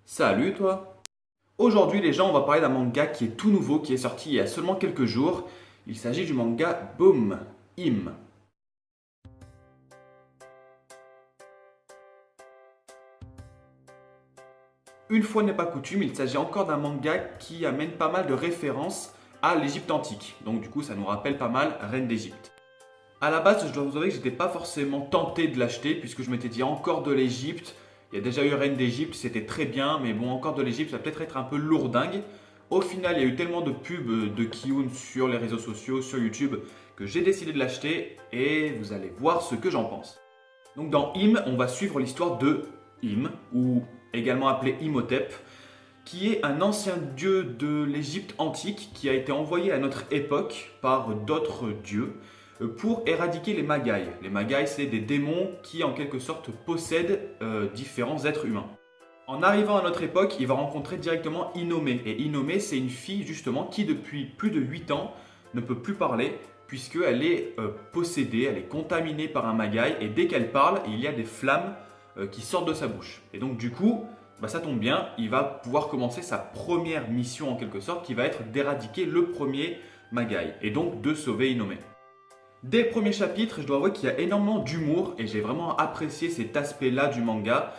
Salut toi! Aujourd'hui les gens, on va parler d'un manga qui est tout nouveau, qui est sorti il y a seulement quelques jours. Il s'agit du manga Boom Im. Une fois n'est pas coutume, il s'agit encore d'un manga qui amène pas mal de références à l'Égypte antique. Donc du coup ça nous rappelle pas mal Reine d'Égypte. À la base, je dois vous avouer que j'étais pas forcément tenté de l'acheter puisque je m'étais dit encore de l'Égypte. Il y a déjà eu Reine d'Égypte, c'était très bien, mais bon, encore de l'Égypte, ça va peut-être être un peu lourdingue. Au final, il y a eu tellement de pubs de Kiyun sur les réseaux sociaux, sur YouTube, que j'ai décidé de l'acheter et vous allez voir ce que j'en pense. Donc dans Im, on va suivre l'histoire de Im, ou également appelé Imhotep, qui est un ancien dieu de l'Égypte antique qui a été envoyé à notre époque par d'autres dieux pour éradiquer les Magai. Les Magai, c'est des démons qui en quelque sorte possèdent différents êtres humains. En arrivant à notre époque, il va rencontrer directement Inomé. Et Inomé, c'est une fille justement qui depuis plus de 8 ans ne peut plus parler puisqu'elle est possédée, elle est contaminée par un Magai et dès qu'elle parle, il y a des flammes qui sortent de sa bouche. Et donc du coup, ça tombe bien, il va pouvoir commencer sa première mission en quelque sorte qui va être d'éradiquer le premier Magai et donc de sauver Inomé. Dès le premier chapitre, je dois avouer qu'il y a énormément d'humour et j'ai vraiment apprécié cet aspect-là du manga.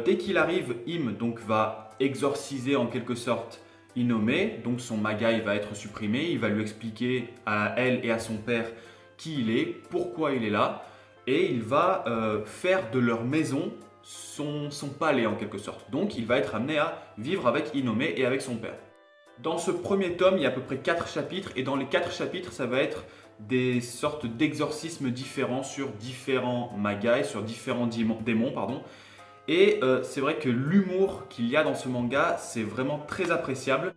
Dès qu'il arrive, Im donc va exorciser en quelque sorte Inomé, donc son Magai va être supprimé, il va lui expliquer à elle et à son père qui il est, pourquoi il est là, et il va faire de leur maison son palais en quelque sorte. Donc il va être amené à vivre avec Inomé et avec son père. Dans ce premier tome, il y a à peu près 4 chapitres et dans les 4 chapitres, ça va être des sortes d'exorcismes différents sur différents magai, sur différents démons. Et c'est vrai que l'humour qu'il y a dans ce manga, c'est vraiment très appréciable.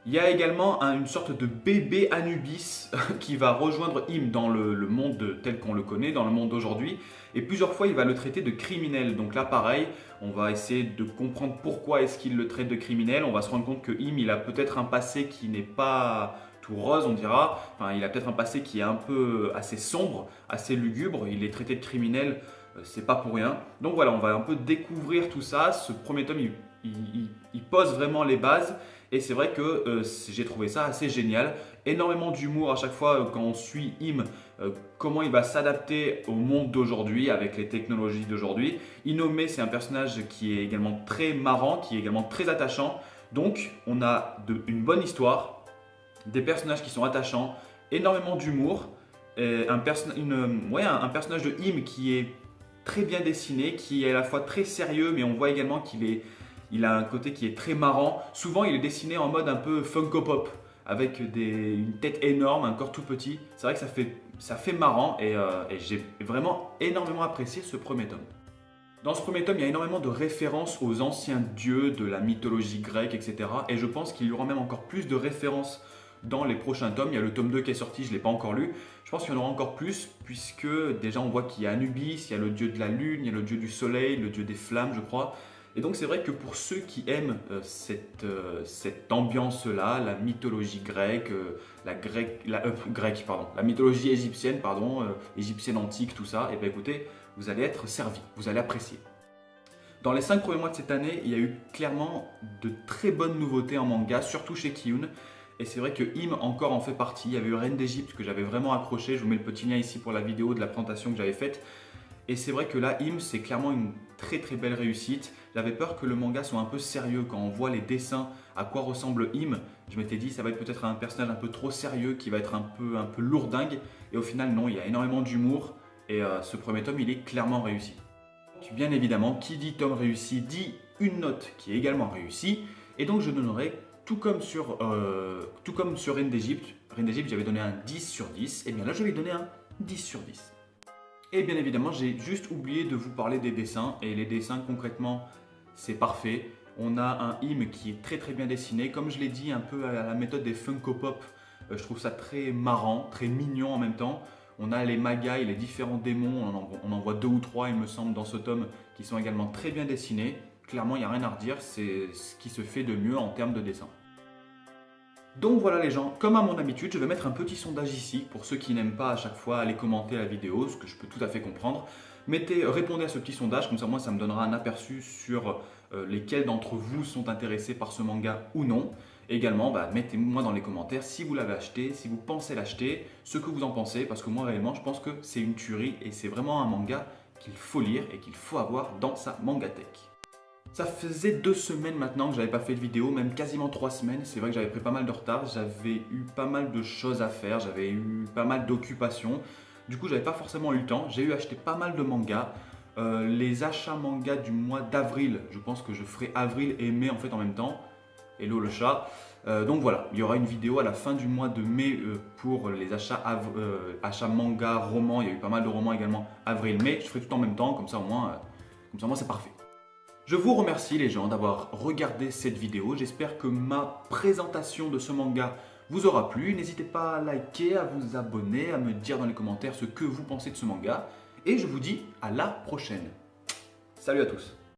Il y a également une sorte de bébé Anubis qui va rejoindre Im dans le monde tel qu'on le connaît, dans le monde d'aujourd'hui. Et plusieurs fois, il va le traiter de criminel. Donc là, pareil, on va essayer de comprendre pourquoi est-ce qu'il le traite de criminel. On va se rendre compte que Im, il a peut-être un passé qui n'est pas tout rose, on dira. Enfin, il a peut-être un passé qui est un peu assez sombre, assez lugubre. Il est traité de criminel, c'est pas pour rien. Donc voilà, on va un peu découvrir tout ça. Ce premier tome, il pose vraiment les bases. Et c'est vrai que j'ai trouvé ça assez génial. Énormément d'humour à chaque fois quand on suit Im, comment il va s'adapter au monde d'aujourd'hui avec les technologies d'aujourd'hui. Inomé, c'est un personnage qui est également très marrant, qui est également très attachant. Donc on a une bonne histoire, des personnages qui sont attachants, énormément d'humour, un personnage de Im qui est très bien dessiné, qui est à la fois très sérieux, mais on voit également il a un côté qui est très marrant. Souvent, il est dessiné en mode un peu Funko Pop, avec une tête énorme, un corps tout petit. C'est vrai que ça fait marrant et j'ai vraiment énormément apprécié ce premier tome. Dans ce premier tome, il y a énormément de références aux anciens dieux de la mythologie grecque, etc. Et je pense qu'il y aura même encore plus de références dans les prochains tomes. Il y a le tome 2 qui est sorti, je ne l'ai pas encore lu. Je pense qu'il y en aura encore plus, puisque déjà on voit qu'il y a Anubis, il y a le dieu de la lune, il y a le dieu du soleil, le dieu des flammes, je crois. Et donc c'est vrai que pour ceux qui aiment cette ambiance-là, la mythologie grecque, la mythologie égyptienne, égyptienne antique, tout ça, et bien écoutez, vous allez être servis, vous allez apprécier. Dans les 5 premiers mois de cette année, il y a eu clairement de très bonnes nouveautés en manga, surtout chez Kiyun. Et c'est vrai que Im encore en fait partie. Il y avait eu Reine d'Égypte que j'avais vraiment accroché. Je vous mets le petit lien ici pour la vidéo de la présentation que j'avais faite. Et c'est vrai que là, Im, c'est clairement une très très belle réussite. J'avais peur que le manga soit un peu sérieux quand on voit les dessins, à quoi ressemble Im. Je m'étais dit, ça va être peut-être un personnage un peu trop sérieux, qui va être un peu lourdingue. Et au final, non, il y a énormément d'humour. Et ce premier tome, il est clairement réussi. Bien évidemment, qui dit tome réussi dit une note qui est également réussie. Et donc, je donnerai, tout comme sur Reine d'Égypte, j'avais donné un 10 sur 10. Et bien là, je vais donner un 10 sur 10. Et bien évidemment, j'ai juste oublié de vous parler des dessins. Et les dessins, concrètement, c'est parfait. On a un Im qui est très très bien dessiné. Comme je l'ai dit, un peu à la méthode des Funko Pop. Je trouve ça très marrant, très mignon en même temps. On a les Magai, les différents démons. On en voit 2 ou 3, il me semble, dans ce tome, qui sont également très bien dessinés. Clairement, il n'y a rien à redire. C'est ce qui se fait de mieux en termes de dessin. Donc voilà les gens, comme à mon habitude, je vais mettre un petit sondage ici pour ceux qui n'aiment pas à chaque fois aller commenter la vidéo, ce que je peux tout à fait comprendre. Répondez à ce petit sondage, comme ça moi ça me donnera un aperçu sur lesquels d'entre vous sont intéressés par ce manga ou non. Et également, mettez-moi dans les commentaires si vous l'avez acheté, si vous pensez l'acheter, ce que vous en pensez, parce que moi réellement je pense que c'est une tuerie et c'est vraiment un manga qu'il faut lire et qu'il faut avoir dans sa mangathèque. Ça faisait 2 semaines maintenant que j'avais pas fait de vidéo, même quasiment 3 semaines. C'est vrai que j'avais pris pas mal de retard, j'avais eu pas mal de choses à faire, j'avais eu pas mal d'occupations. Du coup, j'avais pas forcément eu le temps. J'ai eu acheté pas mal de mangas. Les achats mangas du mois d'avril, je pense que je ferai avril et mai en fait en même temps. Hello le chat. Donc voilà, il y aura une vidéo à la fin du mois de mai pour les achats manga, romans. Il y a eu pas mal de romans également avril-mai. Je ferai tout en même temps, comme ça au moins c'est parfait. Je vous remercie les gens d'avoir regardé cette vidéo. J'espère que ma présentation de ce manga vous aura plu. N'hésitez pas à liker, à vous abonner, à me dire dans les commentaires ce que vous pensez de ce manga. Et je vous dis à la prochaine. Salut à tous.